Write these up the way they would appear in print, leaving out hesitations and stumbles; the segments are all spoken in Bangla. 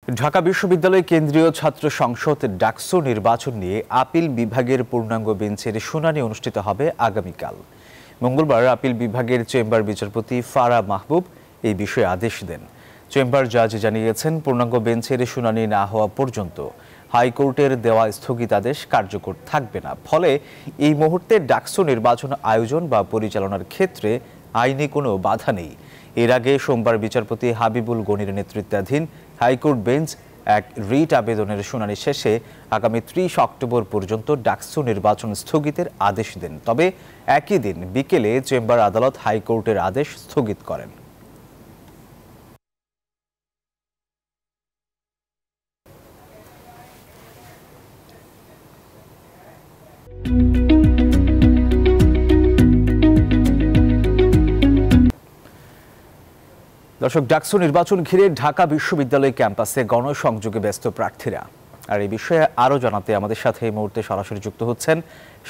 ঢাকা বিশ্ববিদ্যালয় কেন্দ্রীয় ছাত্র সংসদ ডাকসু নির্বাচন নিয়ে আপিল বিভাগের পূর্ণাঙ্গ বেঞ্চের শুনানি অনুষ্ঠিত হবে আগামীকাল। মঙ্গলবার আপিল বিভাগের চেম্বার বিচারপতি ফারা মাহবুব এই বিষয়ে আদেশ দেন। চেম্বার জাজ জানিয়েছেন, পূর্ণাঙ্গ বেঞ্চের শুনানি না হওয়া পর্যন্ত হাইকোর্টের দেওয়া স্থগিতাদেশ কার্যকর থাকবে না। ফলে এই মুহূর্তে ডাকসু নির্বাচন আয়োজন বা পরিচালনার ক্ষেত্রে আইনি কোনো বাধা নেই। এর আগে সোমবার বিচারপতি হাবিবুল গনির নেতৃত্বাধীন হাইকোর্ট বেঞ্চ এক রিট আবেদনের শুনানি শেষে আগামী ৩০ অক্টোবর পর্যন্ত ডাকসু নির্বাচন স্থগিতের আদেশ দেন। তবে একই দিন বিকেলে চেম্বার আদালত হাইকোর্টের আদেশ স্থগিত করেন। দর্শক, ডাকসু নির্বাচন ঘিরে ঢাকা বিশ্ববিদ্যালয় ক্যাম্পাসে গণসংযোগে ব্যস্ত প্রার্থীরা। আর এই বিষয়ে আরও জানাতে আমাদের সাথে এই মুহূর্তে সরাসরি যুক্ত হচ্ছেন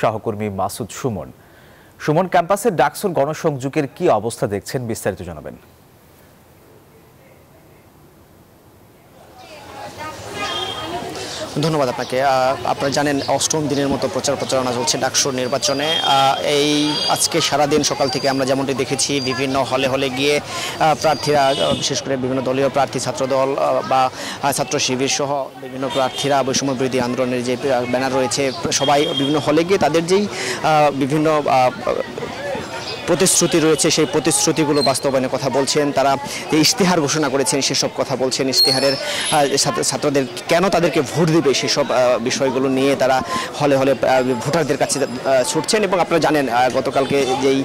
সহকর্মী মাসুদ সুমন। সুমন, ক্যাম্পাসে ডাকসুর গণসংযোগের কি অবস্থা দেখছেন, বিস্তারিত জানাবেন। ধন্যবাদ আপনাকে। আপনারা জানেন, অষ্টম দিনের মতো প্রচারণা চলছে ডাকসুর নির্বাচনে। এই আজকে সারাদিন সকাল থেকে আমরা যেমনটি দেখেছি, বিভিন্ন হলে গিয়ে প্রার্থীরা, বিশেষ করে বিভিন্ন দলীয় প্রার্থী, ছাত্রদল বা ছাত্র শিবির সহ বিভিন্ন প্রার্থীরা বৈষম্য বিরোধী আন্দোলনের যে ব্যানার রয়েছে, সবাই বিভিন্ন হলে গিয়ে তাদের যেই বিভিন্ন প্রতিশ্রুতি রয়েছে সেই প্রতিশ্রুতিগুলো বাস্তবায়নের কথা বলছেন। তারা যে ইশতেহার ঘোষণা করেছেন সেসব কথা বলছেন। ইশতেহারের ছাত্রদের কেন তাদেরকে ভোট দেবে সেসব বিষয়গুলো নিয়ে তারা হলে ভোটারদের কাছে ছুটছেন। এবং আপনারা জানেন, গতকালকে যেই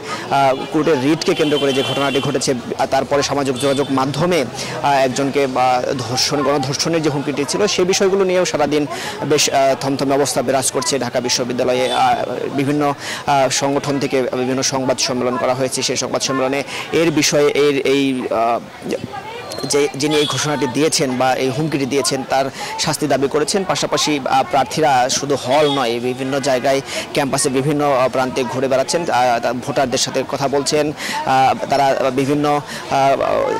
কোর্টের রিটকে কেন্দ্র করে যে ঘটনাটি ঘটেছে, তারপরে সামাজিক যোগাযোগ মাধ্যমে একজনকে গণধর্ষণের যে হুমকিটি ছিল, সেই বিষয়গুলো নিয়েও সারাদিন বেশ থমথমে অবস্থা বিরাজ করছে ঢাকা বিশ্ববিদ্যালয়ে। বিভিন্ন সংগঠন থেকে বিভিন্ন সংবাদ সম্মেলন করা হয়েছে। সেই সংবাদ সম্মেলনে এর বিষয়ে এই যিনি এই ঘোষণাটি দিয়েছেন বা এই হুমকিটি দিয়েছেন তার শাস্তি দাবি করেছেন। পাশাপাশি প্রার্থীরা শুধু হল নয়, বিভিন্ন জায়গায় ক্যাম্পাসে বিভিন্ন প্রান্তে ঘুরে বেড়াচ্ছেন, ভোটারদের সাথে কথা বলছেন। তারা বিভিন্ন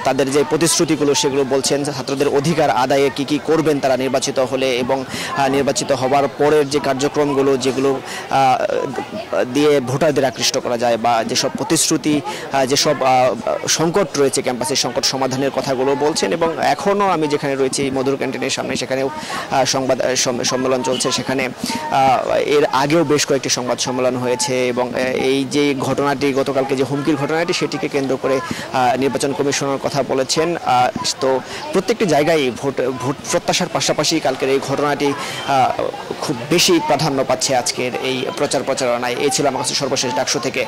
তাদের যে প্রতিশ্রুতিগুলো সেগুলো বলছেন। ছাত্রদের অধিকার আদায়ে কি করবেন তারা নির্বাচিত হলে, এবং নির্বাচিত হওয়ার পরের যে কার্যক্রমগুলো যেগুলো দিয়ে ভোটারদের আকৃষ্ট করা যায়, বা যেসব প্রতিশ্রুতি, যেসব সংকট রয়েছে ক্যাম্পাসের সংকট সমাধানের কথাগুলো বলছেন। এবং এখনও আমি যেখানে রয়েছি মধুর ক্যান্টিনের সামনে, সেখানেও সংবাদ সম্মেলন চলছে। সেখানে এর আগেও বেশ কয়েকটি সংবাদ সম্মেলন হয়েছে। এবং এই যে ঘটনাটি, গতকালকে যে হুমকির ঘটনাটি, সেটিকে কেন্দ্র করে নির্বাচন কমিশনের কথা বলেছেন। তো প্রত্যেকটি জায়গায় ভোট প্রত্যাশার পাশাপাশি কালকের এই ঘটনাটি খুব বেশি প্রাধান্য পাচ্ছে আজকের এই প্রচারণায়। এই ছিল আমার কাছে সর্বশেষ ডাকসু থেকে।